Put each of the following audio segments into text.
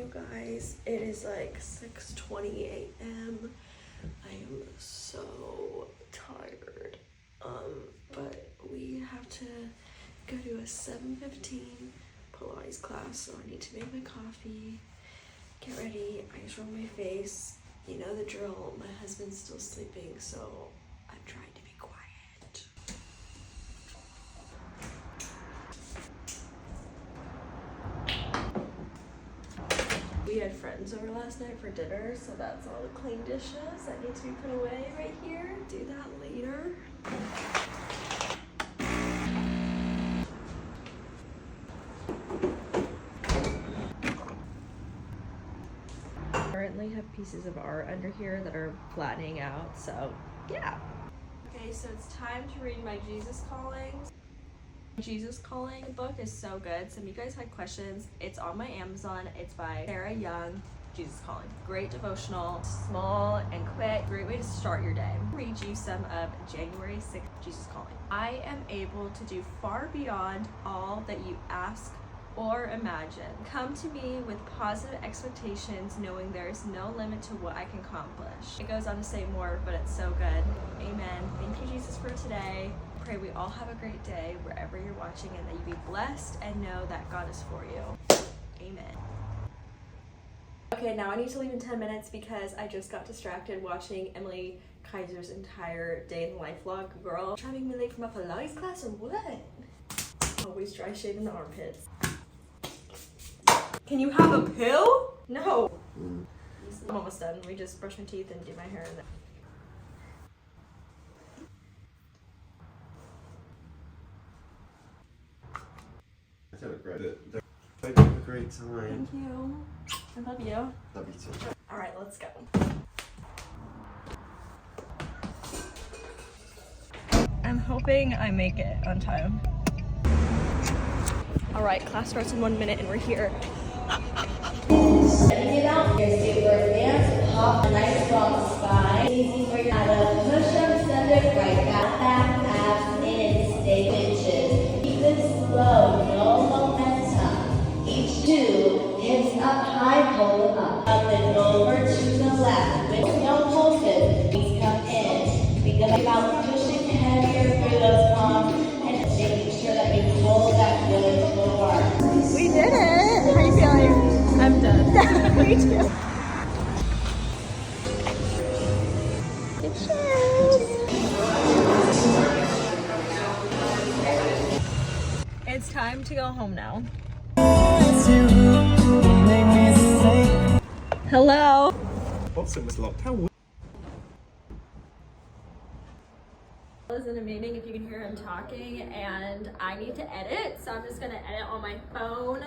you guys. It is like 6:20 a.m. I am so tired. But we have to go to a 7:15 Pilates class, so I need to make my coffee, get ready, ice roll my face. You know the drill. My husband's still sleeping, so I'm trying to be quiet. We had friends over last night for dinner, so that's all the clean dishes that need to be put away right here. Do that later. Currently have pieces of art under here that are flattening out, so yeah. Okay, so it's time to read my Jesus Callings. Jesus Calling book is so good. Some of you guys had questions. It's on my Amazon. It's by Sarah Young. Jesus Calling. Great devotional, small and quick. Great way to start your day. I'll read you some of January 6th Jesus Calling. I am able to do far beyond all that you ask or imagine. Come to me with positive expectations, knowing there is no limit to what I can accomplish. It goes on to say more, but it's so good. Amen. Thank you, Jesus, for today. Pray we all have a great day wherever you're watching, and that you be blessed and know that God is for you. Amen. Okay, now I need to leave in 10 minutes because I just got distracted watching Emily Kaiser's entire day in the life vlog. Girl, trying to make me late for my Pilates class or what? Always dry shaving the armpits. Can you have a pill? No. I'm almost done. We just brush my teeth and do my hair. Have a great time. Thank you. I love you. Love you too. All right, let's go. I'm hoping I make it on time. All right, class starts in 1 minute and we're here. Get out your super advanced, hop a nice strong spine. Easy for you to push up, send it right back, abs in, stay inches. Keep it slow, no momentum. Each two, hips up high, pull them up. Up and over to the left. Don't hold it. Please come in. Because about pushing heavier through those palms and making sure that you hold that good core. We did it. How are you feeling? I'm done. Me too. Good shit. It's time to go home now. Hello. Boston was locked. How Was in a meeting, if you can hear him talking, and I need to edit, so I'm just gonna edit on my phone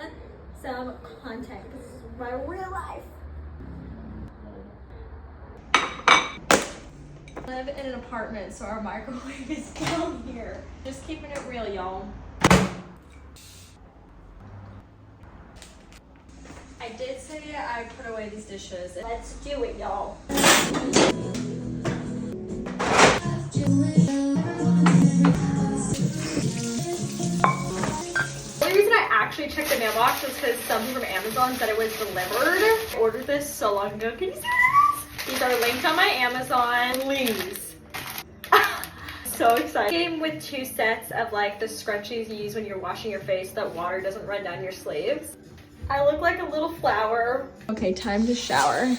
some content. This is my real life. I live in an apartment, so our microwave is down here. Just keeping it real, y'all. I did say I'd put away these dishes. Let's do it, y'all. The only reason I actually checked the mailbox was because something from Amazon said it was delivered. I ordered this so long ago. Can you see this? These are linked on my Amazon. Please. So excited. I came with 2 sets of like the scrunchies you use when you're washing your face so that water doesn't run down your sleeves. I look like a little flower. Okay, time to shower.